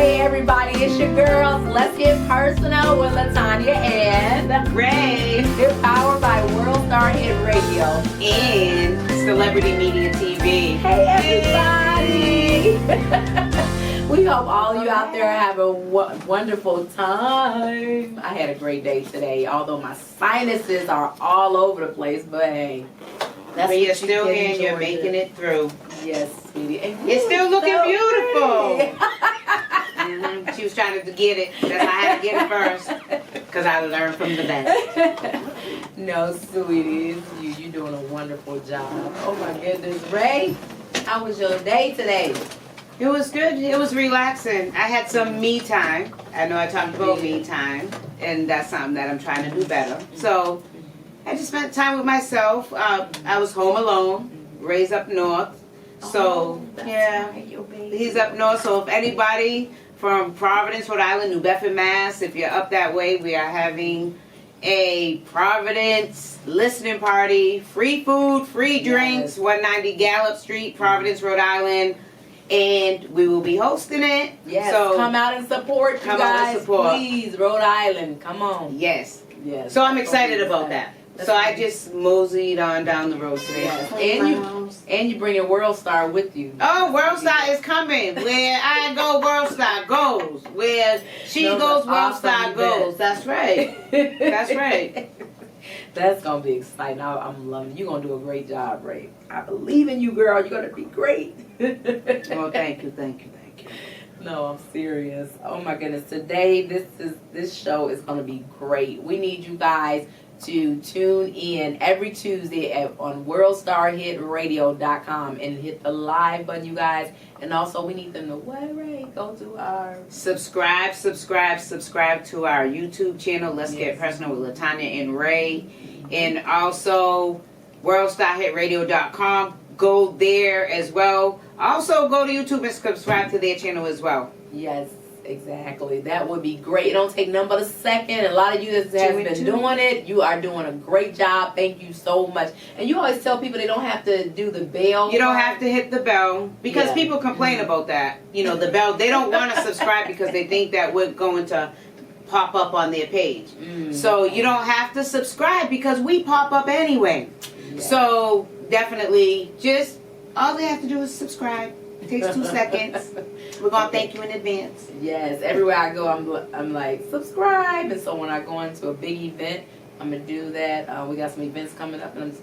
Hey everybody, it's your girls. Let's get personal with Latanya and Ray. Powered by World Star Hit Radio And Celebrity Media TV. Hey everybody! We hope all of you out there have a wonderful time. I had a great day today, although my sinuses are all over the place, but hey. That's but you're still here and you're making it through. Yes, sweetie. And it's still looking so beautiful. She was trying to get it. That's why I had to get it first. Because I learned from the best. No, sweetie. It's you're doing a wonderful job. Oh my goodness. Ray, how was your day today? It was good. It was relaxing. I had some me time. I know I talked about me time. And that's something that I'm trying to do better. So I just spent time with myself. I was home alone, raised up north. So, yeah, right, he's up north. So if anybody from Providence, Rhode Island, New Bedford, Mass, if you're up that way, we are having a Providence listening party. Free food, free drinks, 190 Gallup Street, Providence, Rhode Island. And we will be hosting it. Yes, so come out and support, you guys. Please, Rhode Island, come on. Yes. Yes. So I'm excited about that. So I just moseyed on down the road today. Yes. And you bring your World Star with you. Oh, World Star is coming. Where I go, World Star goes. Where she goes, World Star goes. That's right. That's right. That's going to be exciting. I'm loving it. You're going to do a great job, Ray. I believe in you, girl. You're going to be great. Well, thank you, thank you, thank you. No, I'm serious. Oh my goodness. Today, this show is going to be great. We need you guys to tune in every Tuesday on worldstarhitradio.com and hit the live button, you guys. And also, we need them to go to our subscribe to our YouTube channel. Let's get personal with Latanya and Ray, and also worldstarhitradio.com. Go there as well. Also, go to YouTube and subscribe to their channel as well. Yes. Exactly. That would be great. It don't take nothing but a second. A lot of you that has been doing it, you are doing a great job. Thank you so much. And you always tell people they don't have to do the bell. You don't have to hit the bell because people complain about that. You know, the bell. They don't want to subscribe because they think that we're going to pop up on their page. So you don't have to subscribe because we pop up anyway. So definitely just all they have to do is subscribe. It takes 2 seconds. We're going to thank you in advance. Yes. Everywhere I go, I'm like, subscribe. And so when I go into a big event, I'm going to do that. We got some events coming up. And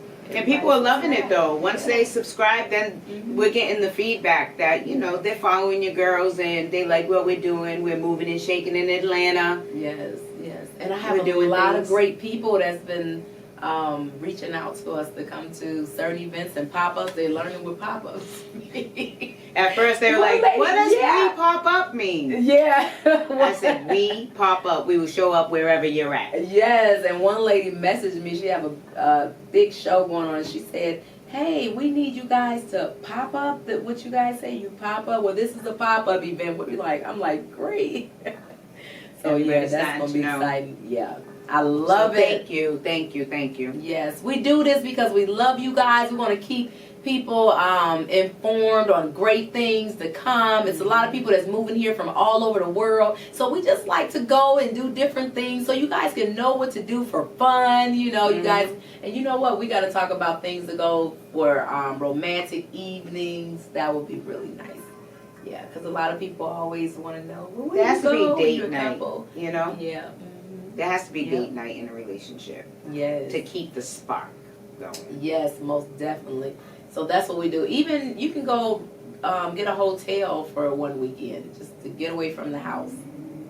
people are loving it, though. Once they subscribe, then we're getting the feedback that, you know, they're following your girls and they like what we're doing. We're moving and shaking in Atlanta. Yes, yes. And I have a lot of great people that's been reaching out to us to come to certain events and pop-ups. They're learning with pop-ups. At first they were like, what does we pop up mean? Yeah. I said, we pop up. We will show up wherever you're at. Yes, and one lady messaged me. She have a big show going on. And she said, hey, we need you guys to pop up. What you guys say, you pop up? Well, this is a pop-up event. What we like? I'm like, great. So yeah, that's going to be exciting. Yeah. I love it. Thank you. Yes, we do this because we love you guys. We want to keep people informed on great things to come. It's a lot of people that's moving here from all over the world. So we just like to go and do different things so you guys can know what to do for fun. You know, you guys, and you know what? We got to talk about things to go for romantic evenings. That would be really nice. Yeah, because a lot of people always want to know. Well, there has to be date night, you know? Yeah. There has to be date night in a relationship. Yes. To keep the spark going. Yes, most definitely. So that's what we do. Even you can go get a hotel for one weekend just to get away from the house.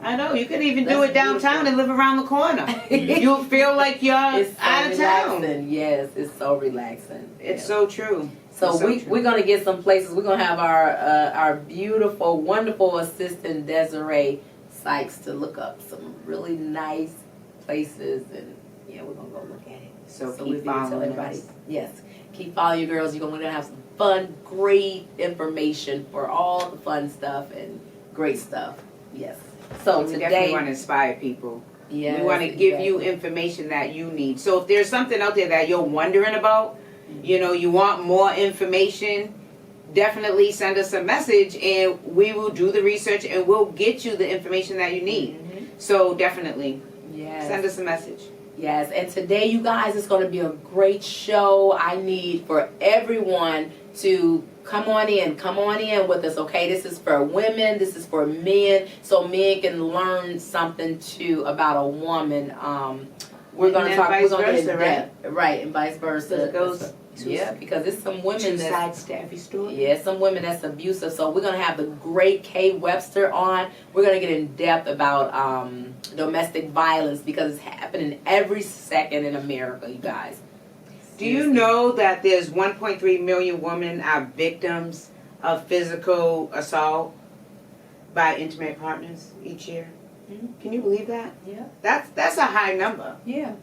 I know. You could even do it downtown and live around the corner. You'll feel like you're out of town. Yes, it's so relaxing. It's so true. So we're going to get some places. We're going to have our beautiful, wonderful assistant Desiree Sykes to look up some really nice places, and yeah, we're gonna go look at it. So keep following us. Yes, keep following your girls. You're gonna have some fun, great information for all the fun stuff and great stuff. Yes. So we today definitely want to inspire people. Yes, we want to give you information that you need. So if there's something out there that you're wondering about, you know, you want more information, definitely send us a message and we will do the research and we'll get you the information that you need. So definitely send us a message. Yes, and today, you guys, it's going to be a great show. I need for everyone to come on in with us, okay? This is for women, this is for men, so men can learn something too about a woman. We're going to talk, we're going to get in depth, right, and vice versa. It goes because it's some women two sides to every story. Yeah, some women that's abusive. So we're going to have the great Kay Webster on. We're going to get in depth about domestic violence because it's happening every second in America, you guys. Do you know that there's 1.3 million women are victims of physical assault by intimate partners each year? Can you believe that? Yeah. That's a high number. Yeah.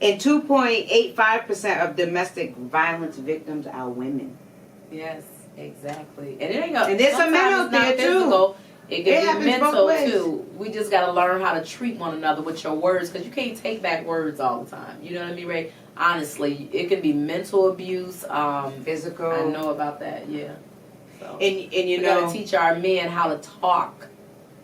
And 2.85% of domestic violence victims are women. Yes, exactly. And it ain't and there's some men out there too. It can be mental too. We just got to learn how to treat one another with your words because you can't take back words all the time. You know what I mean, Ray? Honestly, it can be mental abuse, physical. I know about that. Yeah. So, and you we know, got to teach our men how to talk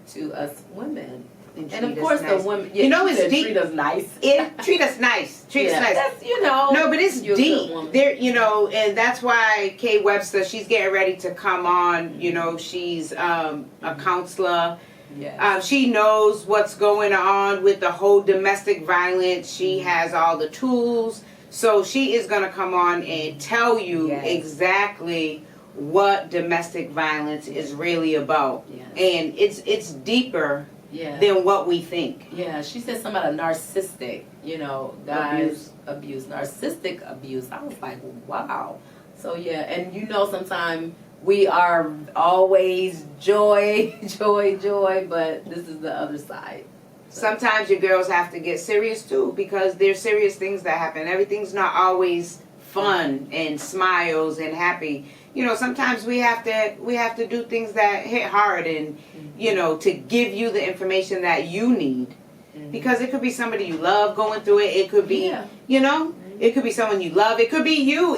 to us women. And of course, nice. The women, you know, it's deep. Treat us nice. Treat us nice. Treat us nice. That's, you know. No, but it's deep. There, you know, and that's why Kay Webster, she's getting ready to come on. You know, she's a counselor. Yes. She knows what's going on with the whole domestic violence. She has all the tools. So she is going to come on and tell you exactly what domestic violence is really about. And it's deeper than what we think. Yeah, she said something about a narcissistic, you know, guys abuse, narcissistic abuse. I was like, wow. So yeah, and you know, sometimes we are always joy, but this is the other side. So. Sometimes your girls have to get serious too because there's serious things that happen. Everything's not always fun and smiles and happy. You know, sometimes we have to do things that hit hard and you know, to give you the information that you need. Because it could be somebody you love going through it. It could be, you know, it could be someone you love. It could be you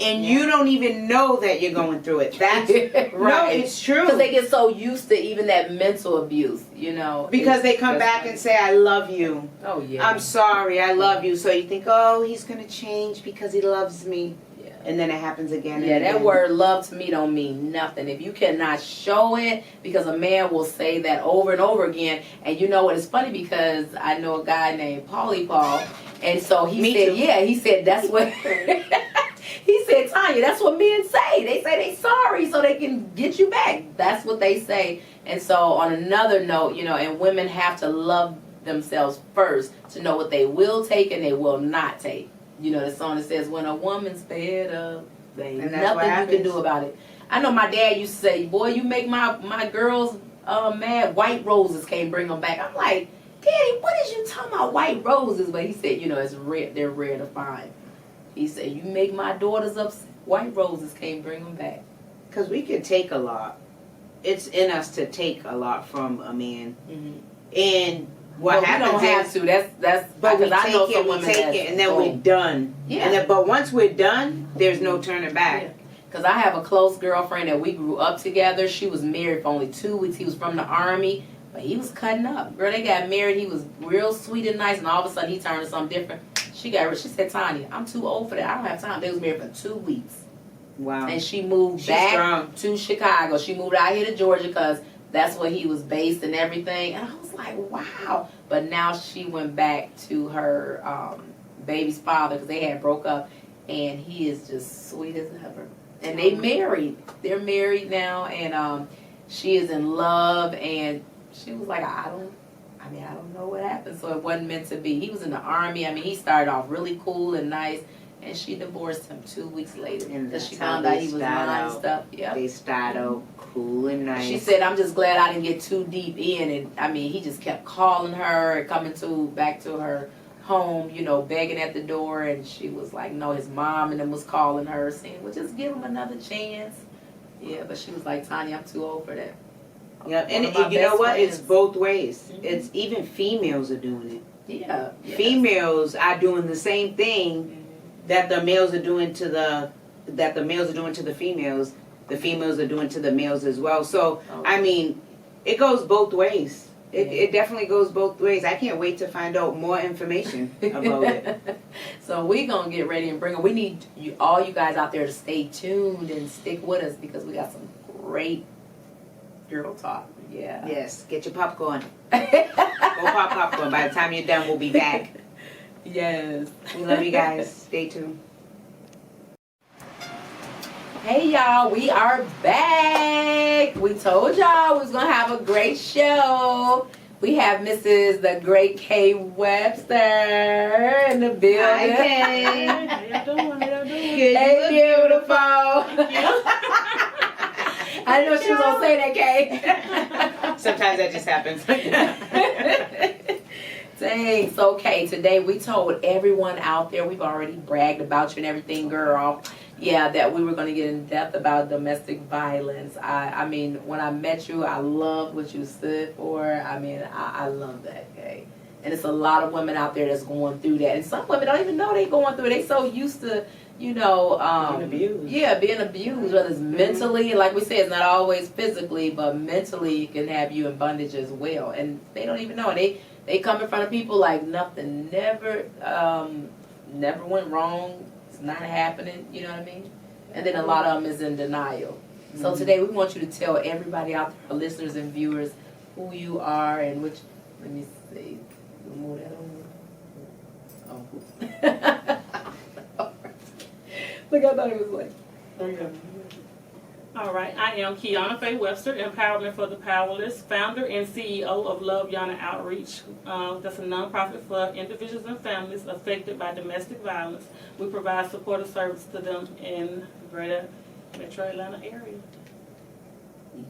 and you don't even know that you're going through it. That's right. No, it's true. Because they get so used to even that mental abuse, you know. Because they come back and say, I love you. Oh, yeah. I'm sorry, I love you. So you think, oh, he's going to change because he loves me. Yeah. And then it happens again and again. That word love to me don't mean nothing. If you cannot show it, because a man will say that over and over again. And you know what, it's funny because I know a guy named Paulie Paul. And so he he said that's what... He said, Tanya, that's what men say. They say they sorry so they can get you back. That's what they say. And so on another note, you know, and women have to love themselves first to know what they will take and they will not take. You know, the song that says, when a woman's fed up, there ain't nothing you can do about it. I know my dad used to say, boy, you make my girls mad. White roses can't bring them back. I'm like, Daddy, what is you talking about white roses? But he said, you know, it's rare. They're rare to find. He said, you make my daughters upset. White roses can't bring them back. Because we can take a lot. It's in us to take a lot from a man. And what happens we don't have to. That's but we take it, and then we're done. Yeah. But once we're done, there's no turning back. Because I have a close girlfriend that we grew up together. She was married for only 2 weeks. He was from the Army. But he was cutting up. Girl, they got married. He was real sweet and nice. And all of a sudden, he turned to something different. She said, Tanya, I'm too old for that. I don't have time. They was married for 2 weeks. Wow. And she moved back to Chicago. She moved out here to Georgia because that's where he was based and everything. And I was like, wow. But now she went back to her baby's father because they had broke up. And he is just sweet as ever. And they married. They're married now. And she is in love. And she was like, I don't know what happened. So it wasn't meant to be. He was in the Army. I mean, he started off really cool and nice. And she divorced him 2 weeks later. Because she found out he was lying and stuff. Yep. They started out cool and nice. She said, I'm just glad I didn't get too deep in. And, I mean, he just kept calling her and coming back to her home, you know, begging at the door. And she was like, no, his mom and them was calling her saying, well, just give him another chance. Yeah, but she was like, Tanya, I'm too old for that. Yep, and you know what? It's both ways. It's even females are doing it. Yeah. Females are doing the same thing that the males are doing to the females. the females are doing to the males as well. So, I mean, it goes both ways. It definitely goes both ways. I can't wait to find out more information about it. So we're going to get ready and bring it. We need all you guys out there to stay tuned and stick with us because we got some great girl talk. Yeah. Yes, get your popcorn. Go pop popcorn. By the time you're done, we'll be back. Yes. We love you guys. Stay tuned. Hey y'all, we are back. We told y'all we was gonna have a great show. We have Mrs. the Great Keyuna Webster in the building. Hi, Kay. How y'all doing? How y'all doing? Good, Hey, beautiful. Thank I know she was gonna say that, Kay. Sometimes that just happens. Thanks. Okay, today we told everyone out there, we've already bragged about you and everything, girl. Yeah, that we were going to get in depth about domestic violence. I mean, when I met you, I loved what you stood for. I mean, I love that, okay? And it's a lot of women out there that's going through that. And some women don't even know they're going through it. They're so used to, you know, being abused. Yeah, being abused, whether it's mentally, like we said, it's not always physically, but mentally it can have you in bondage as well. And they don't even know. And they come in front of people like nothing never went wrong. It's not happening, you know what I mean? And then a lot of them is in denial. So today we want you to tell everybody out there, our listeners and viewers, who you are and which, let me see, we'll move that over. Oh. Look, I thought it was like, okay. All right, I am Keyuna Faye Webster, Empowerment for the Powerless, founder and CEO of Love Yana Outreach. That's a nonprofit for individuals and families affected by domestic violence. We provide supportive service to them in the greater Metro Atlanta area.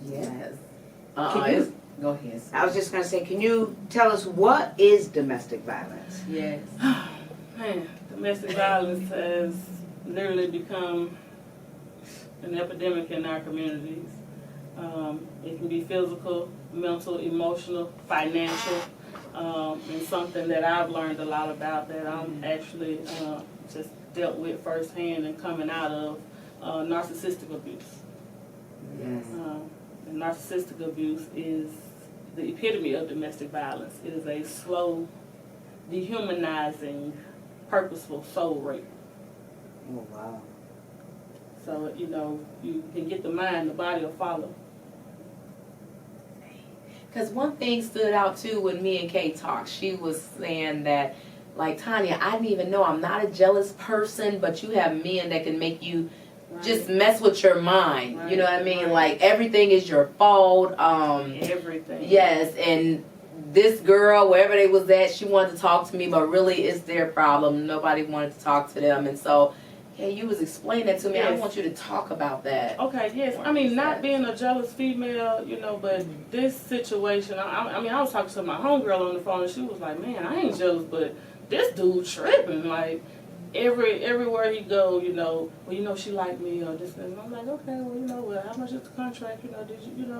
Yes. Go ahead. I was just going to say, can you tell us what is domestic violence? Yes. Man, domestic violence has literally become an epidemic in our communities. It can be physical, mental, emotional, financial, and something that I've learned a lot about that I'm actually just dealt with firsthand and coming out of narcissistic abuse. Yes. And narcissistic abuse is the epitome of domestic violence. It is a slow, dehumanizing, purposeful soul rape. Oh, wow. So, you know, you can get the mind, the body will follow. Because one thing stood out too when me and Kay talked. She was saying that, like, Tanya, I didn't even know I'm not a jealous person, but you have men that can make you just mess with your mind. Right. You know what I mean? Right. Like, everything is your fault. Everything. Yes, and this girl, wherever they was at, she wanted to talk to me, but really it's their problem. Nobody wanted to talk to them. And so, yeah, you was explaining that to me. Yes. I want you to talk about that. Okay, yes. I mean, not being a jealous female, you know, but this situation, I mean, I was talking to my homegirl on the phone, and she was like, man, I ain't jealous, but this dude tripping. Like, everywhere he go, you know, well, you know, she like me or this, and I'm like, okay, well, you know, well, how much is the contract? You know, did you,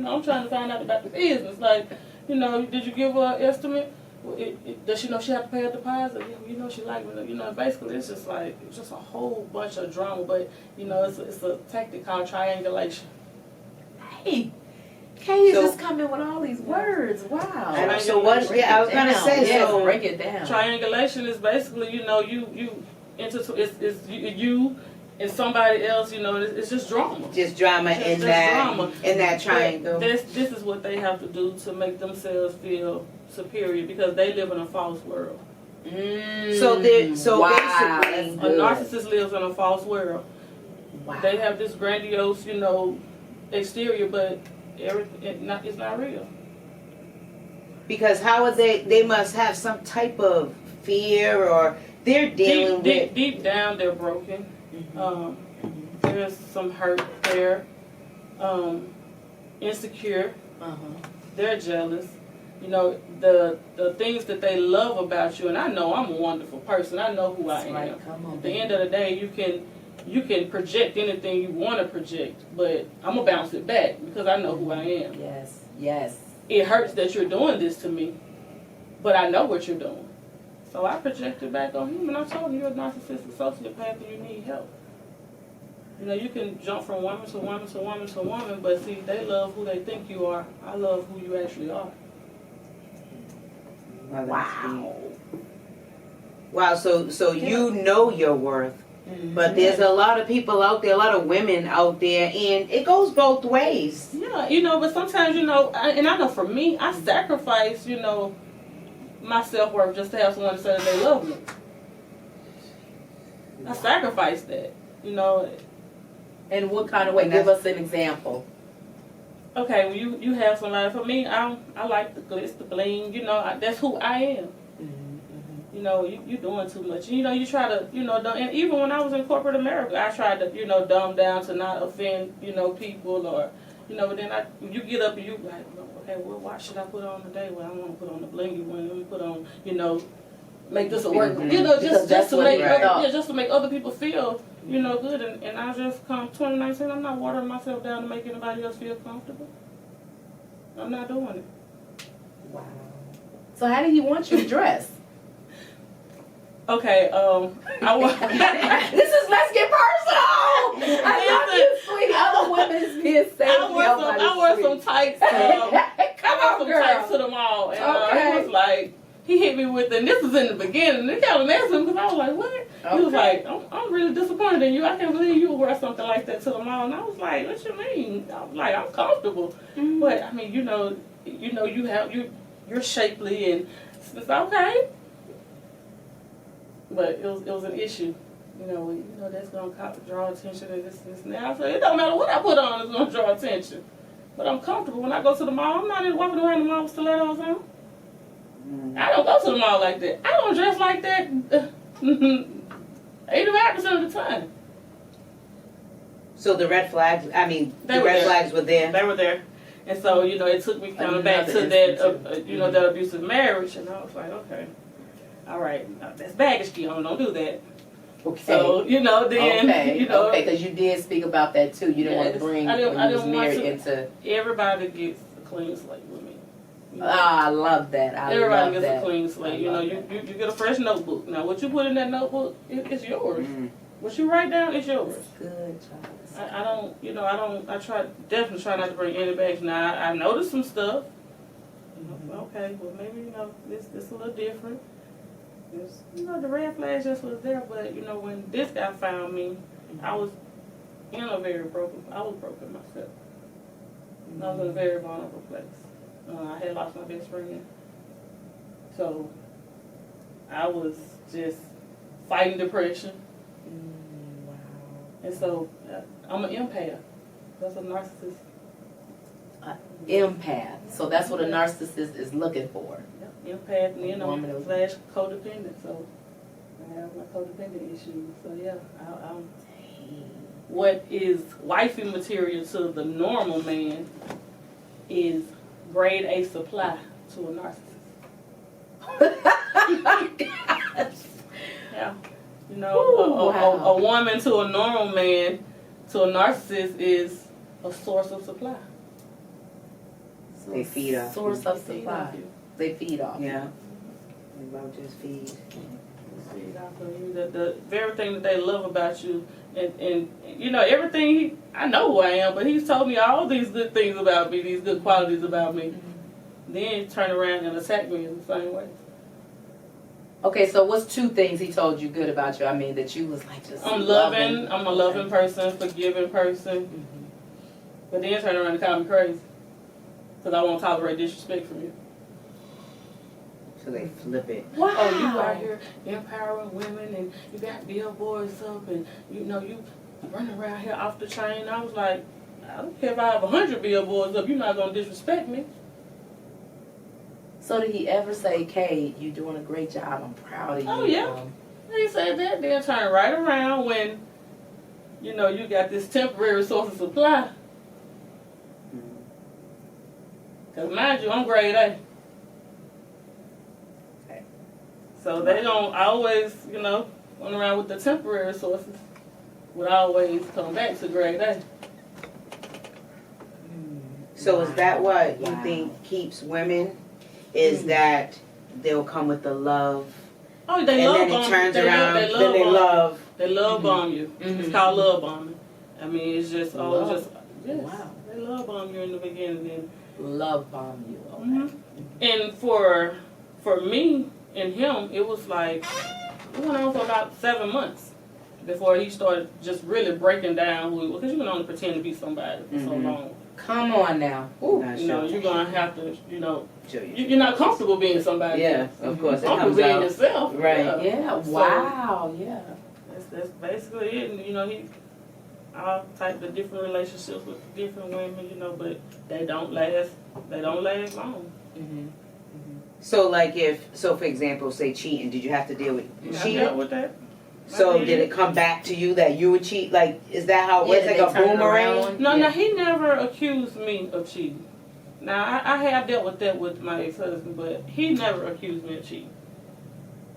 I'm trying to find out about the business. Like, you know, did you give her an estimate? Well, does she know she have to pay a deposit? You know, she like me. You know, basically, it's just like it's just a whole bunch of drama. But you know, it's a tactic called triangulation. Hey, Kay is So- just coming with all these words. Wow. And so what? Yeah, I was going to say, Yes, so break it down. Triangulation is basically, you know, you it's you and somebody else. You know, it's just drama. just drama Just in drama. that triangle. This is what they have to do to make themselves feel superior because they live in a false world. So wow, basically, A good. narcissist lives in a false world. Wow. They have this grandiose, you know, exterior, but it's not real. because how are they must have some type of fear, or they're dealing with. Deep down, they're broken. There's some hurt there. Insecure. They're jealous. You know, the things that they love about you, and I know I'm a wonderful person. I know who I am. Right. Come on, At the end of the day, you can project anything you want to project, but I'm gonna bounce it back because I know who I am. Yes, yes. It hurts that you're doing this to me, but I know what you're doing. So I project it back on him, and I told him you're a narcissistic sociopath and you need help. You know, you can jump from woman to woman to woman to woman, but see, they love who they think you are. I love who you actually are. Well, that's Wow. deep. Wow, so you know your worth. But there's a lot of people out there, a lot of women out there, and it goes both ways. Yeah, you know, but sometimes, you know, and I know for me, I sacrifice, you know, my self-worth just to have someone to say that they love me. I sacrifice that, you know. In what kind of way? Give us an example. Okay, when you have somebody, for me, I like the glitz, the bling, you know, that's who I am. You know, you doing too much. You know, you try to, you know, and even when I was in corporate America, I tried to, you know, dumb down to not offend, you know, people or, you know, but then you get up and you like, okay, what watch should I put on today? Well, I don't want to put on the blingy one. Let me put on, you know, make this a work. You know, just to make just to make other people feel, you know, good. And I just come 2019, I'm not watering myself down to make anybody else feel comfortable. I'm not doing it. Wow. So how did he want you to dress? Okay, I want. This is let's get personal. I love you, sweetie. Other women's being safe. I wore some tights. Tights to the mall, and he was like, he hit me with, and this was in the beginning. And it kind of messed with me because I was like, what? Okay. He was like, I'm really disappointed in you. I can't believe you would wear something like that to the mall. And I was like, what you mean? I was like, I'm comfortable, but I mean, you know, you're shapely, and it's okay. But it was an issue, you know that's gonna draw attention and this and that. I said it don't matter what I put on, it's gonna draw attention. But I'm comfortable when I go to the mall. I'm not even walking around the mall with stilettos on. I don't go to the mall like that. I don't dress like that 85% of the time. So the red flags, flags were there. They were there, and so you know it took me kind of back to that you know that abusive marriage, and I was like, okay. All right, that's baggage, Keyuna. Don't do that. Okay. So you know, then you know, because you did speak about that too. You didn't want to bring when you was married into. Everybody gets a clean slate with me. You know? I love that. Everybody gets a clean slate. You know, you get a fresh notebook. Now, what you put in that notebook, it's yours. What you write down is yours. That's good, Charles. I don't, you know, I definitely try not to bring any bags. Now, I noticed some stuff. Okay, well maybe you know this a little different. You know, the red flag just was there, but you know, when this guy found me, I was in a very broken myself. I was in a very vulnerable place. I had lost my best friend. So, I was just fighting depression. Wow. And so, I'm an empath. That's a narcissist. Empath. So that's what a narcissist is looking for. Empath, and you know, slash codependent. So I have my codependent issues. So yeah, I'm what is wifey material to the normal man is grade A supply to a narcissist. Yeah, you know, a woman to a normal man to a narcissist is a source of supply. So they feed off. Source of supply. They feed off. Yeah. They love just feed. Feed off of you. The very thing that they love about you, and you know everything. I know who I am, but he's told me all these good things about me, these good qualities about me. Then turn around and attack me in the same way. Okay, so what's two things he told you good about you? I mean, that you was like just. I'm loving. I'm a loving person, forgiving person. But then turn around and call me crazy because I won't tolerate disrespect from you. So they flip it. Wow. Oh, you out here empowering women, and you got billboards up, and you know you running around here off the chain. I was like, I don't care if I have 100 billboards up. You're not gonna disrespect me. So did he ever say, "Kay, you're doing a great job. I'm proud of you"? Oh yeah. He said that. Then turn right around when you know you got this temporary source of supply. Cause mind you, I'm grade A. So they don't always, you know, run around with the temporary sources. Would always come back to grade A. So is that what you think keeps women? Is that they'll come with the love? Oh, they love and then it turns around. They love bomb you. It's called love bombing. I mean, it's just, yes, Wow. they love bomb you in the beginning. And, Love bomb you. Okay. and for me and him, it was like, it went on for about 7 months before he started just really breaking down who he was. Because you can only pretend to be somebody for so long. Come on now. Ooh. You know, you're going to have to, you know, Show you. you're not comfortable being somebody. Yeah, of course, it Comfortable comes being out. yourself. Right. Yeah. So, Wow. Yeah. That's basically it. And, you know, he all type of different relationships with different women, you know, but they don't last. They don't last long. So for example, say cheating, did you have to deal with I dealt cheating? with that. So did it come back to you that you would cheat? Like, is that how it was? Yeah, Like they a turn it boomerang? around. No, Yeah. he never accused me of cheating. Now, I have dealt with that with my ex-husband, but he never accused me of cheating.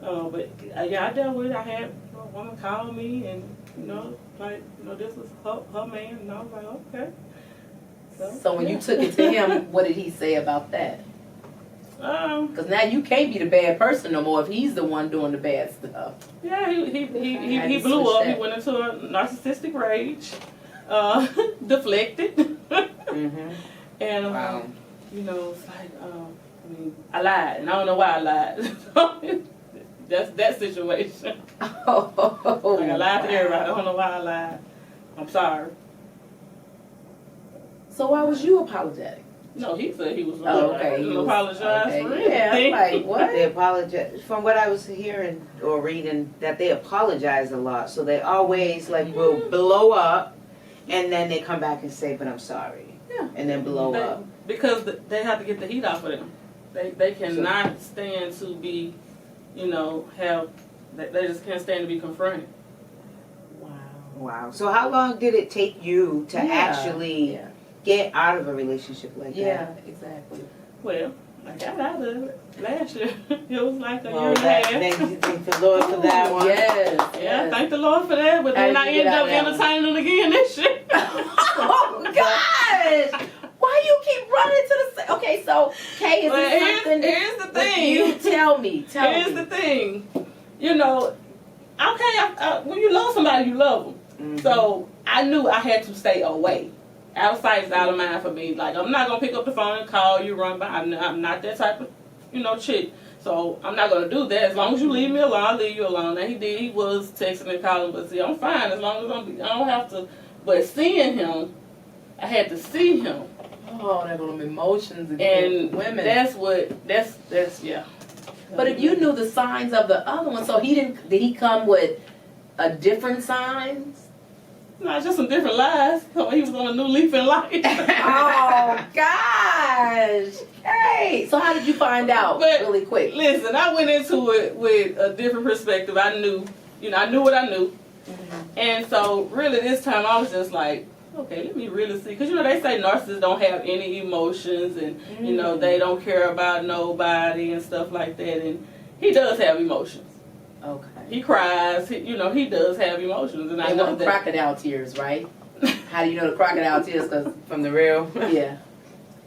But yeah, I dealt with it. I had a woman call me and, you know, like, you know, this was her man, and I was like, okay. So when you took it to him, what did he say about that? Because now you can't be the bad person no more if he's the one doing the bad stuff. Yeah, he to blew switch up. that. He went into a narcissistic rage, deflected, and Wow. you know, it's like I mean, I lied, and I don't know why I lied. That's that situation. Oh, Like I lied to everybody. I don't know why I lied. I'm sorry. So why was you apologetic? No, he said he was. Oh, I okay. didn't He was- apologize okay, for yeah, anything. like what? They apologize. From what I was hearing or reading, that they apologize a lot. So they always like will blow up, and then they come back and say, "But I'm sorry," Yeah. and then blow up. Because they have to get the heat off of them. They cannot stand to be, you know, they just can't stand to be confronted. Wow. Wow. So how long did it take you to actually Yeah. get out of a relationship like Yeah. that? Exactly. Well, I got out of it last year. It was like a year Well, and a half. thank the Lord for that one. Yes. Yeah, thank the Lord for that. But How then did I you get ended out up of that one? entertaining them again this year. Oh gosh! Why you keep running to the same? Okay, so Kay, is Well, this something? here's the that thing. You tell me. Here's the thing. You know, okay, when you love somebody, you love them. So I knew I had to stay away. Out of sight is out of mind for me. Like, I'm not going to pick up the phone and call you, run by. I'm not that type of, you know, chick. So I'm not going to do that. As long as you leave me alone, I'll leave you alone. Now, he did. He was texting and calling. But see, I'm fine as long as I don't have to. But seeing him, I had to see him. Oh, they're gonna be emotions And women. that's yeah. But if you knew the signs of the other one, so did he come with a different signs? No, it's just some different lies. He was on a new leaf in life. Oh gosh. Hey. So how did you find out But really quick? Listen, I went into it with a different perspective. I knew what I knew. And so really this time I was just like, okay, let me really see. Because, you know, they say narcissists don't have any emotions and, you know, they don't care about nobody and stuff like that. And he does have emotions. Okay. He cries. He does have emotions. And I They know want that. crocodile tears, right? How do you know the crocodile tears? Cause From the real? yeah.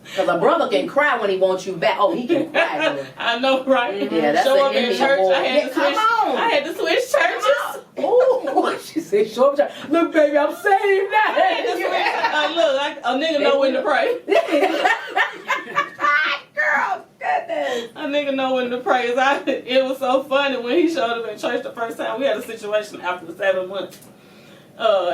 Because a brother can cry when he wants you back. Oh, he can cry. Though. I know, right? Yeah, that's Show the up at enemy church. of war. I had Yeah, to come switch. on. I had to switch churches. Oh, she said, "Show up, child. Look, baby, I'm saved I had to now." switch. Look, a nigga know when to pray. Girl, goodness. A nigga know when to pray. It was so funny when he showed up at church the first time. We had a situation after the 7 months.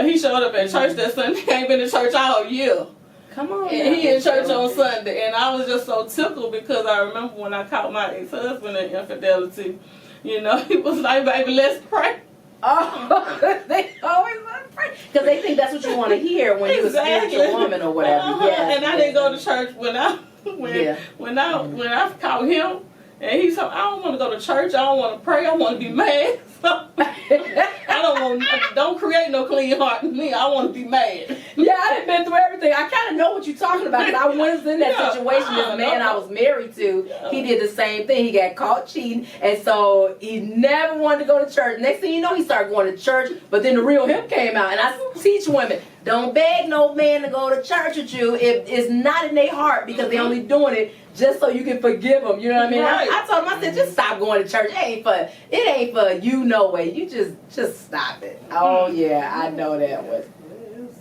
He showed up at church that Sunday. He ain't been to church all year. Come on. And he in church on Sunday. And I was just so tickled because I remember when I caught my ex-husband in infidelity. You know, he was like, baby, let's pray. Oh, they always want to pray because they think that's what you want to hear when you're a spiritual woman or whatever. Yes, And I didn't go to church when I caught him. And he said, I don't want to go to church. I don't want to pray. I want to be mad. Don't create no clean heart in me. I want to be mad. Yeah, I done been through everything. I kind of know what you're talking about because I was in that Yeah, situation. This man I was married to, he did the same thing. He got caught cheating, and so he never wanted to go to church. Next thing you know, he started going to church, but then the real him came out. And I teach women, don't beg no man to go to church with you if it's not in their heart because they only doing it just so you can forgive them. You know what I mean? Right. I told him, I said, just stop going to church. It ain't for you no way. You just stop it. Oh yeah, I know that one.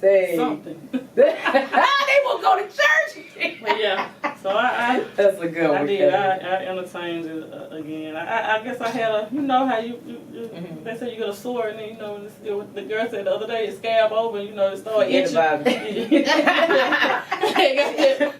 say. something. They won't go to church. But yeah, so I That's a good one. I did. I entertained it again. I guess I had a, you know how you they say you get a sore and then, you know, the girl said the other day it scab over and, you know, it started Forget itching. about it.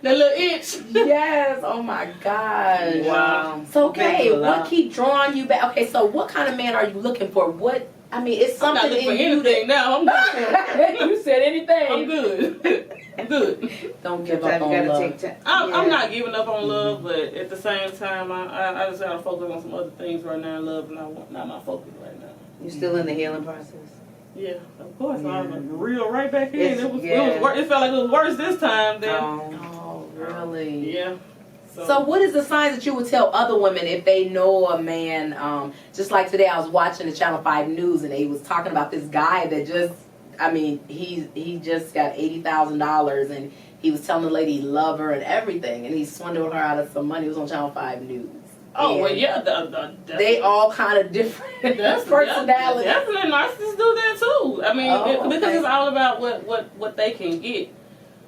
That little itch. Yes. Oh my gosh. Wow. So, okay, Thank you, what love. keep drawing you back? Okay, so what kind of man are you looking for? What, I mean, it's I'm not something looking for in you anything now. I'm good. that you said anything. I'm good. I'm good. Don't give up Sometimes you on gotta love. take time. I'm not giving up on love, but at the same time, I just gotta focus on some other things right now. Love is not my focus right now. You still in the healing process? Yeah, of course. Yeah. I'm real right back in. It's- It was yeah. worse. It felt like it was worse this time than. Oh, really? Yeah. So what is the signs that you would tell other women if they know a man, just like today I was watching the Channel 5 News and they was talking about this guy that just, I mean, he just got $80,000 and he was telling the lady he loved her and everything and he swindled her out of some money. It was on Channel 5 News. Oh, And well, yeah. they all kind of different personalities. Definitely, narcissists do that too. I mean, Oh, because okay. it's all about what they can get.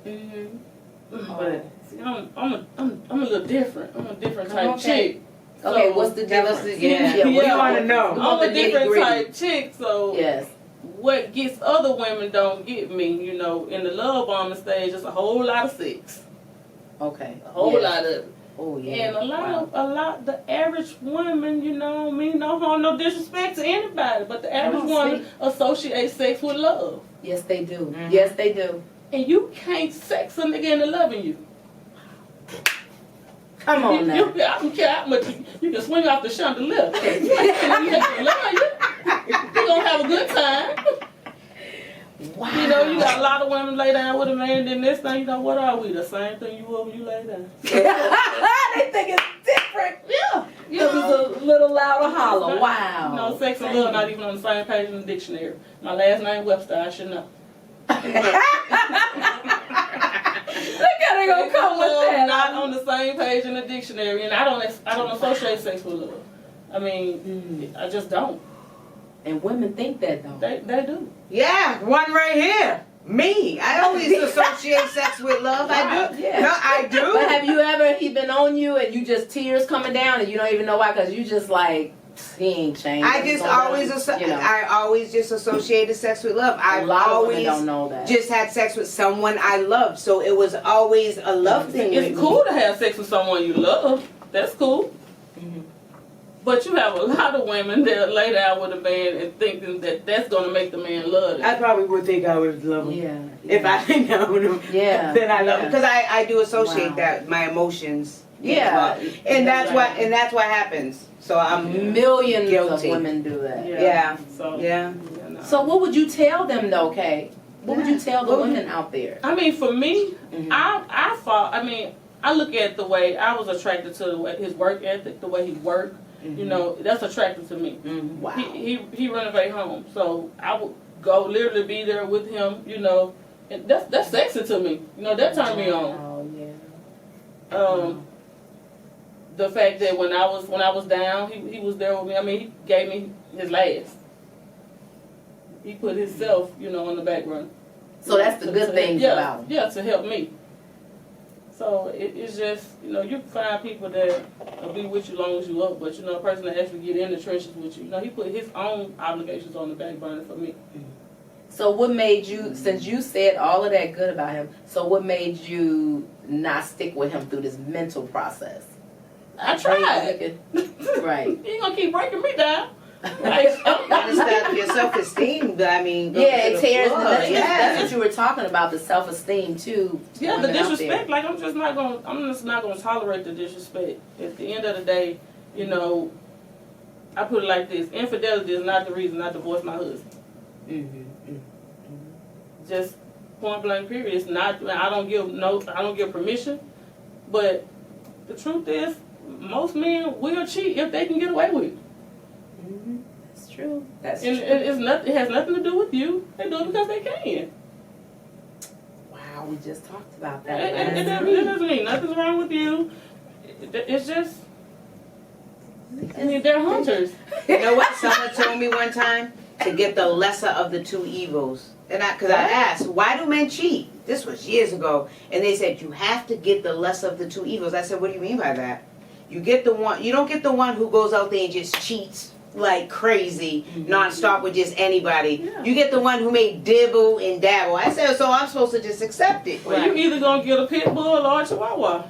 Mm-hmm. But see, I'm a little different. I'm a different type Okay. chick. Okay, So- what's the Tell us difference? the- yeah. what do you Yeah. want to know? I'm a different type chick, so Yes. what gets other women don't get me. You know, in the love bombing stage, it's a whole lot of sex, Okay. a whole Yes. lot of it. Oh yeah. And a lot, the average woman, you know, mean no harm, no disrespect to anybody, but the average on, woman associates sex with love. Yes, they do. Mhm. Yes, they do. And you can't sex a nigga into loving you. Come on now. I don't care how much you can swing off the chandelier. You can love you. You gonna have a good time. Wow. You know, you got a lot of women lay down with a man, then this thing, you know, what are we? The same thing you were when you lay down. They think it's different. Yeah. You Because know, it's a little louder hollow. you Wow. know, sex and love not even on the same page in the dictionary. My last name Webster, I should know. Look how they gonna come with Love that. not on the same page in the dictionary, and I don't associate sex with love. I mean, I just don't. And women think that though. They do. Yeah, one right here. Me. I always associate sex with love. I do. Yeah. No, I do. But have you ever, he been on you and you just tears coming down and you don't even know why because you just like, he ain't changed. I just always, I always just associated sex with love. a I've lot of women always don't know that. just had sex with someone I loved, so it was always a love thing. with It's me. cool to have sex with someone you love. That's cool. Mhm. But you have a lot of women that lay down with a man and thinking that that's going to make the man love I them. probably would think I would love him. Yeah. If I didn't know him, Yeah. then I love him. Yeah. Because I do associate Wow. that, my emotions. Yeah. And that's what happens. So I'm Millions guilty. of women do that. Yeah. So, Yeah. no. So what would you tell them though, Kay? What would you tell the What would women out there? I mean, for me, Mhm. I look at the way I was attracted to the way his work ethic, the way he worked. You know, that's attractive to me. Mhm. Wow. He renovate homes, so I would go literally be there with him. You know, and that's sexy to me. You know, that turned me on. Oh yeah. The fact that when I was down, he was there with me. I mean, he gave me his last. He put himself, you know, on the background. So that's the good things about him. Yeah, to help me. So it's just, you know, you can find people that will be with you as long as you up, but you know, a person that actually get in the trenches with you, you know, he put his own obligations on the back burner for me. So what made you, since you said all of that good about him, so what made you not stick with him through this mental process? I tried. Right. You ain't gonna keep breaking me down. Like, It's about your self-esteem, but I mean, go Yeah, to it the tears. floor. That's what you were talking about, the self-esteem too. yeah, the women out disrespect. there. Like I'm just not gonna tolerate the disrespect. At the end of the day, you know, I put it like this: infidelity is not the reason I divorced my husband. Mm-hmm. Just point blank. Period. It's not. I don't give permission. But the truth is, most men will cheat if they can get away with it. Mm-hmm. That's true. That's And true. it has nothing to do with you. They do it because they can. Wow, we just talked about that. It last doesn't mean nothing's wrong with you. It's just, I mean, they're hunters. You know what? Someone told me one time to get the lesser of the two evils. and because I asked, why do men cheat? This was years ago, and they said you have to get the lesser of the two evils. I said, what do you mean by that? You get the one. You don't get the one who goes out there and just cheats like crazy, nonstop with just anybody. Yeah. You get the one who may dibble and dabble. I said, so I'm supposed to just accept it. Well, you either gonna get a pit bull or a chihuahua.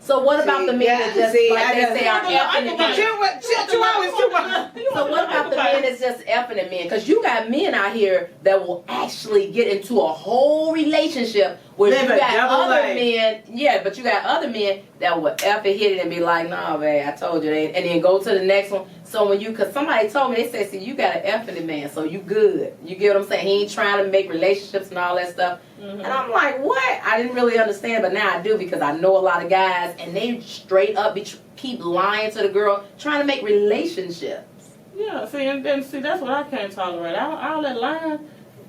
So what about the men that just, like they say, are effing and men? Chihuahua's too much. So what about the men that's just effing and men? Because you got men out here that will actually get into a whole relationship where Live you a got double other life. men, yeah, but you got other men that will eff and hit it and be like, nah, babe, I told you that, and then go to the next one. So when you, because somebody told me, they said, see, you got an effing and man, so you good. You get what I'm saying? He ain't trying to make relationships and all that stuff. And I'm like, what? I didn't really understand, but now I do because I know a lot of guys, and they straight up keep lying to the girl, trying to make relationships. Yeah, see, and then see, that's what I can't tolerate. All that lying,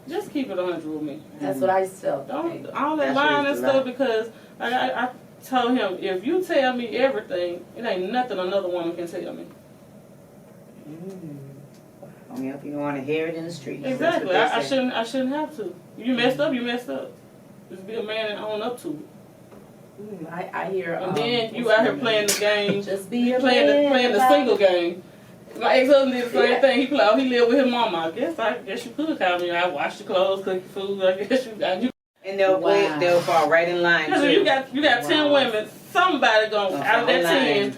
just keep it 100 with me. That's what I used to tell. Don't all that That's lying what and it's stuff about. because I told him, if you tell me everything, it ain't nothing another woman can tell me. Yep, you don't want to hear it in the streets. Exactly. That's I what they say. shouldn't have to. You messed up, you messed up. Just be a man and own up to it. I hear. And then you out here playing the game, Just be a playing the single game. game. My ex-husband did the same thing. He played. He lived with his mama. I guess you could call me. I washed the clothes, cooked food. I guess you. And they'll fall right in line Because too. you got 10 women. Somebody gonna out of that 10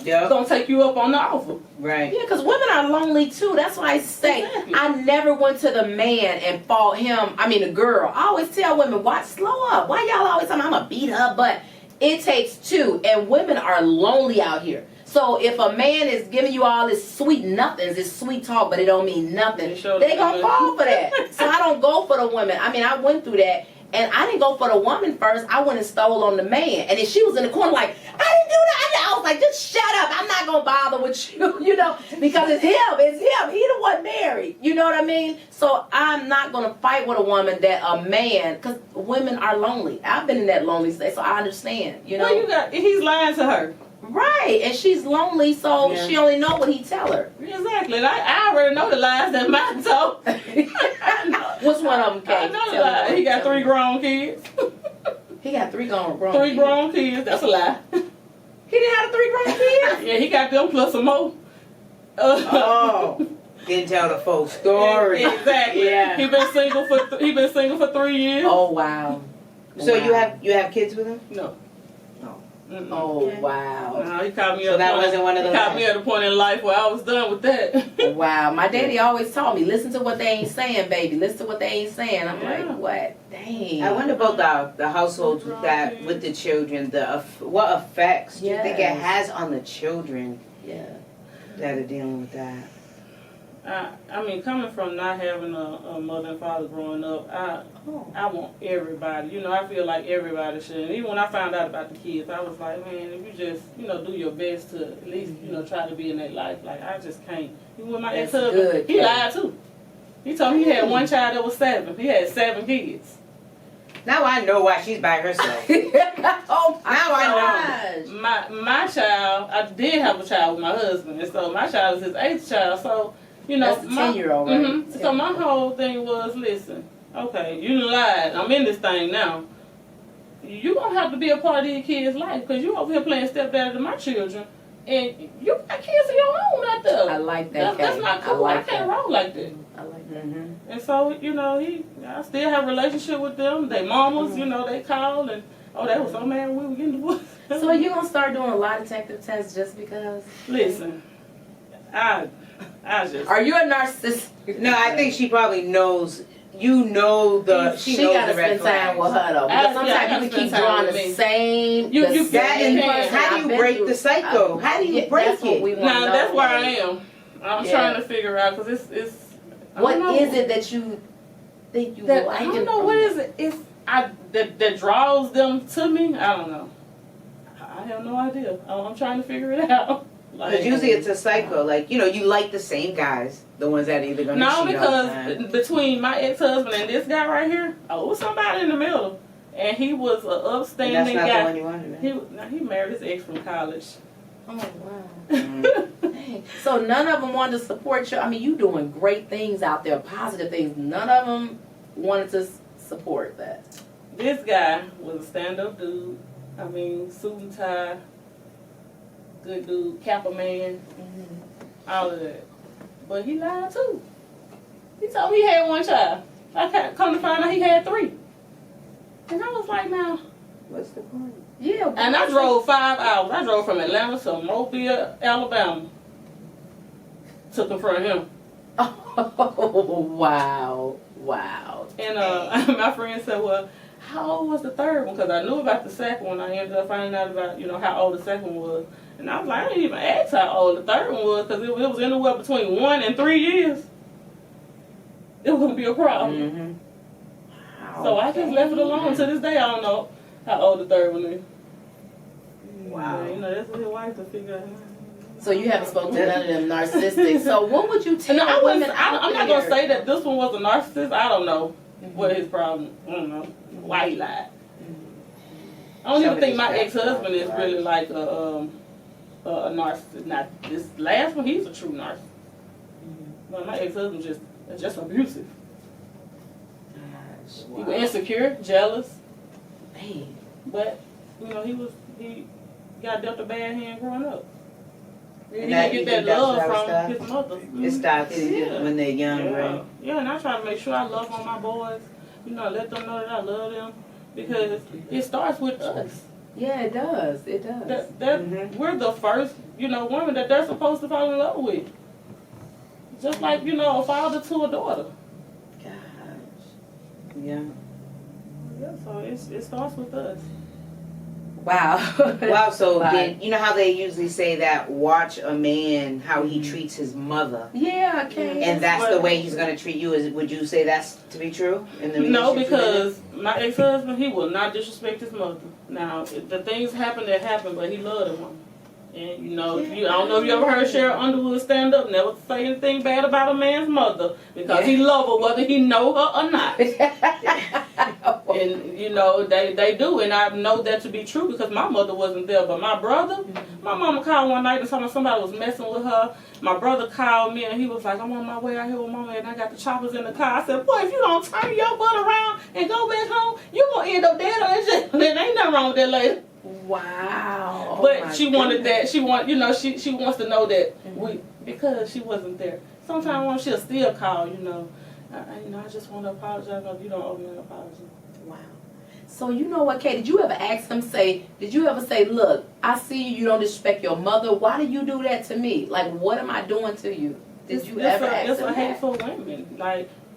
Yep. gonna take you up on the offer. Right. Yeah, because women are lonely too. That's why I say Exactly. I never went to the man and fought him. I mean, the girl. I always tell women, "Watch, slow up. Why y'all always telling me I'm gonna beat her?" But it takes two, and women are lonely out here. So if a man is giving you all this sweet nothings, this sweet talk, but it don't mean nothing, they gonna fall for that. So I don't go for the women. I mean, I went through that. And I didn't go for the woman first. I went and stole on the man. And then she was in the corner like, I didn't do that. I was like, just shut up. I'm not going to bother with you, you know, because it's him. It's him. He the one married. You know what I mean? So I'm not going to fight with a woman that a man, because women are lonely. I've been in that lonely state, so I understand, you know. Well, he's lying to her. Right. And she's lonely, so she only know what he tell her. Exactly. And I already know the lies that mine told. Which one of them, Kate? I know the Tell lie. me. He got 3 grown kids. He got 3 grown 3 grown kids. That's a lie. He didn't have 3 grown kids? Yeah, he got them plus some more. Oh. Didn't tell the full story. Exactly. Yeah. He been single for 3 years. Oh, wow. So Wow. you have kids with him? No. Mm-mm. Oh, wow. No, he caught me So at that a point, wasn't one of the He caught lies. me at a point in life where I was done with that. Wow. My daddy always taught me, listen to what they ain't saying, baby. Listen to what they ain't saying. I'm Yeah. like, what? Dang. I wonder about the households with that with the children. What effects do you think it Yes. has on the children Yeah. that are dealing with that? I mean, coming from not having a mother and father growing up, I want everybody. You know, I feel like everybody should. And even when I found out about the kids, I was like, man, if you just, do your best to at least, try to be in their life. Like, I just can't. Even with my That's ex-husband, good, he Kate. lied too. He told me he had one child that was 7. He had 7 kids. Now I know why she's by herself. Oh, my Now I gosh. My child, I did have a child with my husband, and so my child is his 8th child. So, That's the 10-year-old, right? Mhm. So my whole thing was, listen, okay, you lied. I'm in this thing now. You gonna have to be a part of your kids' life because you over here playing stepdad to my children, and you got kids of your own out there. I like that, That's Kate. not I cool. I like can't that. roll like that. I like that. Mm-hmm. And so, I still have a relationship with them. They mamas, they called and, they were so mad when we were getting divorced. So are you going to start doing a lie detective test just because? Listen, I just. Are you a narcissist? No, I think she probably knows. You know she knows got to the red spend time flags. with her though. Because sometimes I you can spend keep time drawing with the me. same. You the That same is, person. how do I've you been break through- the cycle? How do you break That's what we it? want to Now know. that's where I am. I'm Yeah. trying to figure out because it's. I What don't know. is it that you think you That, like? I don't know what is it. It's that draws them to me. I don't know. I have no idea. I'm trying to figure it out. Because usually it's a cycle. Like, you like the same guys. The ones that are either going to No, cheat all the time. because between my ex-husband and this guy right here, it was somebody in the middle, and he was an And upstanding that's not guy. the one you wanted, man. He married his ex from college. Oh wow. Dang. So none of them wanted to support you. I mean, you doing great things out there, positive things. None of them wanted to support that? This guy was a stand-up dude. I mean, suit and tie, good dude, Kappa man, all of that. But he lied too. He told me he had one child. I come to find out he had 3. And I was like, now, What's the point? Yeah. and I drove 5 hours. I drove from Atlanta to Mobile, Alabama to confront him. Oh, wow. And my friend said, well, how old was the 3rd one? Because I knew about the 2nd one. I ended up finding out about, how old the 2nd one was. And I was like, I didn't even ask how old the 3rd one was because it was anywhere between 1 and 3 years. It wouldn't be a problem. So I just left it alone. To this day, I don't know how old the 3rd one is. Wow. Yeah, that's what his wife to figure out. So you haven't spoken to none of them narcissists. So what would you tell And women? I'm not going to say that this one was a narcissist. I don't know what his problem. I don't know why he lied. I don't even think my ex-husband is really like a narcissist. Not this last one. He's a true narcissist. But my ex-husband just abusive. He was insecure, jealous. Man. But he got dealt a bad hand growing up. He And didn't get that love from his mother. It starts when they're young, right? Yeah, and I try to make sure I love on my boys. Let them know that I love them because it starts with us. Yeah, it does. It does. We're the first, woman that they're supposed to fall in love with. Just like, a father to a daughter. Gosh. Yeah. Yeah, so it starts with us. Wow. Wow, so Right. you know how they usually say that watch a man how he treats his mother? Yeah, okay. And that's the way he's going to treat you. Would you say that's to be true? In the No, relationship you're in? because my ex-husband, he will not disrespect his mother. Now, the things happen that happen, but he loved him. And, I don't know if you ever heard Cheryl Underwood stand up, never say anything bad about a man's mother because he love her whether he know her or not. And, they do, and I know that to be true because my mother wasn't there. But my brother, my mama called one night and told me somebody was messing with her. My brother called me and he was like, I'm on my way out here with mama and I got the choppers in the car. I said, boy, if you don't turn your butt around and go back home, you going to end up dead on that shit. There ain't nothing wrong with that lady. Wow. But she wanted that. She wants to know that because she wasn't there. Sometimes she'll still call, I just want to apologize if you don't owe me an apology. Wow. So you know what, Kay? Did you ever ask him, look, I see you don't disrespect your mother. Why do you do that to me? Like, what am I doing to you? Did you ever ask him It's a that? hateful women.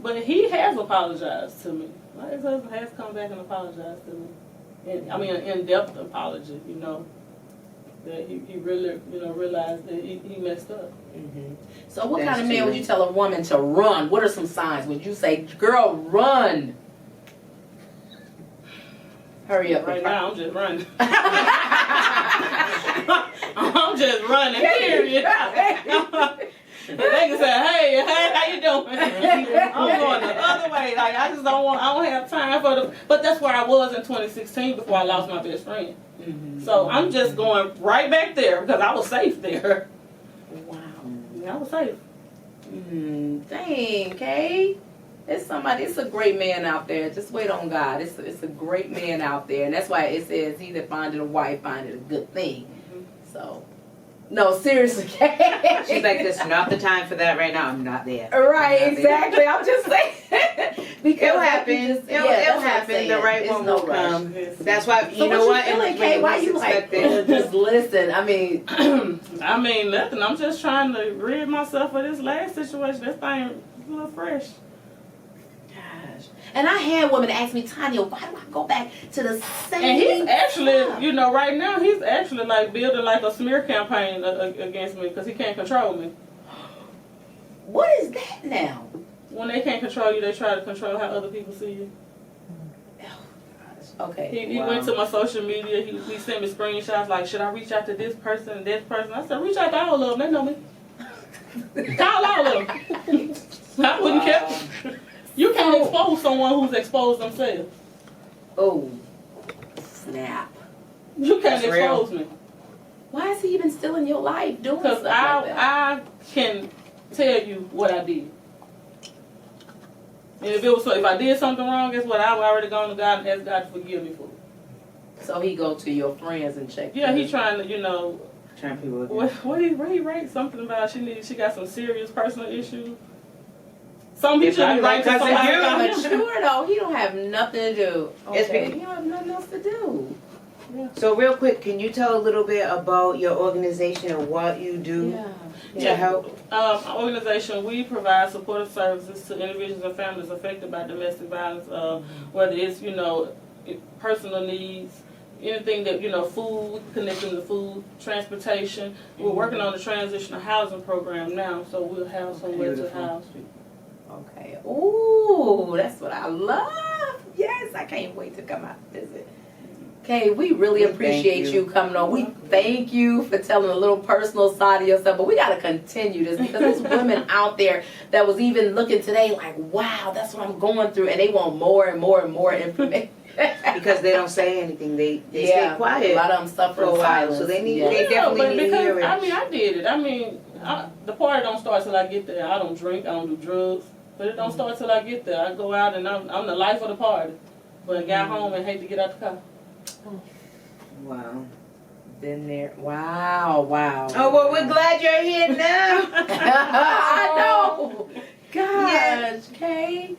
But he has apologized to me. My ex-husband has come back and apologized to me. And, an in-depth apology, that he really, realized that he messed up. So what kind of man would you tell a woman to run? What are some signs? Would you say, girl, run? Hurry up. Right now, I'm just running. I'm just running, period. They can say, hey, how you doing? I'm going the other way. I don't have time for but that's where I was in 2016 before I lost my best friend. So I'm just going right back there because I was safe there. Wow. I was safe. Dang, Kay. It's a great man out there. Just wait on God. It's a great man out there. And that's why it says he that findeth a wife findeth a good thing. So, no, seriously, Kay. She's like, this is not the time for that right now. I'm not there. Right, exactly. I'm just saying. Because It'll happen. It'll happen. The right one will come. That's why, you know what? Feeling, Kay? Why you like, just listen. I mean, Nothing. I'm just trying to rid myself of this last situation. This thing is a little fresh. Gosh. And I had women ask me, Tanya, why do I go back to the same? And he's actually, stuff? right now, he's actually building a smear campaign against me because he can't control me. What is that now? When they can't control you, they try to control how other people see you. Okay. He went to my social media. He sent me screenshots like, should I reach out to this person and this person? I said, reach out to all of them. They know me. Call all of them. I wouldn't care. You can't expose someone who's exposed themselves. Oh, snap. You can't That's real. expose me. Why is he even still in your life doing Because stuff like that? I can tell you what I did. And if I did something wrong, guess what? I've already gone to God and asked God to forgive me for it. So he go to your friends and check. Yeah, he trying to, you know. Turn people again. What did he write? Something about she got some serious personal issues. Some people probably write to like somebody cousin about But him. sure though, he don't have nothing to do. It's Okay, he don't have nothing else to do. So real quick, can you tell a little bit about your organization and what you do to help? Our organization, we provide supportive services to individuals and families affected by domestic violence, whether it's, you know, personal needs, anything that, you know, food, connecting to food, transportation. We're working on the transitional housing program now, so we'll have somewhere to house people. Okay. Ooh, that's what I love. Yes, I can't wait to come out and visit. Okay, we really appreciate you coming on. We thank you for telling a little personal side of yourself, but we got to continue this because there's women out there that was even looking today like, wow, that's what I'm going through, and they want more and more and more information. Because they don't say anything, they stay quiet. A lot of them suffer for a in while, silence. so they need. Yeah. They definitely need to hear it. I mean, I did it. I mean, the party don't start till I get there. I don't drink. I don't do drugs. But it don't start till I get there. I go out and I'm the life of the party. But I got home and hate to get out the car. Wow. Been there. Wow. Oh well, we're glad you're here now. I know. Gosh, Kay.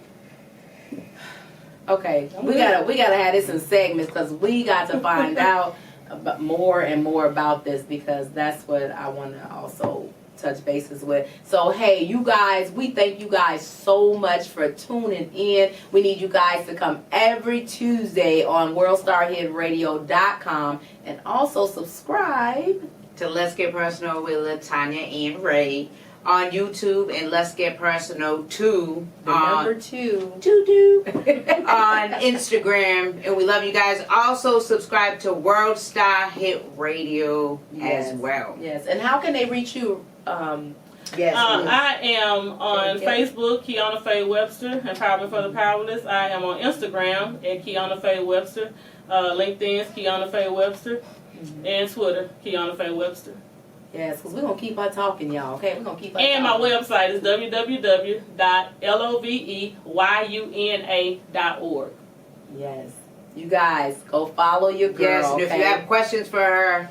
Okay, we gotta have this in segments because we got to find out about more and more about this because that's what I want to also touch bases with. So hey, you guys, we thank you guys so much for tuning in. We need you guys to come every Tuesday on worldstarhitradio.com and also subscribe To Let's Get Personal with LaTanya and Ray on YouTube, and Let's Get Personal 2 the number 2 on Instagram. And we love you guys. Also subscribe to World Star Hit Radio as well. Yes, and how can they reach you? Yes, I am on Facebook, Keyuna Faye Webster, Empowerment for the Powerless. I am on Instagram at Keyuna Faye Webster. LinkedIn's Keyuna Faye Webster. And Twitter, Keyuna Faye Webster. Yes, because we're going to keep on talking, y'all, okay? We're going to keep on And my talking. website is www.loveyuna.org. Yes. You guys, go follow your girl, yes, and if okay? you have questions for her,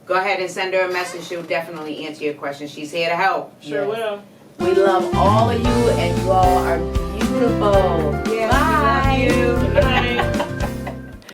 go ahead and send her a message. She'll definitely answer your questions. She's here to help. Sure will. We love all of you, and you all are beautiful. Yeah, Bye. we love you. Good night.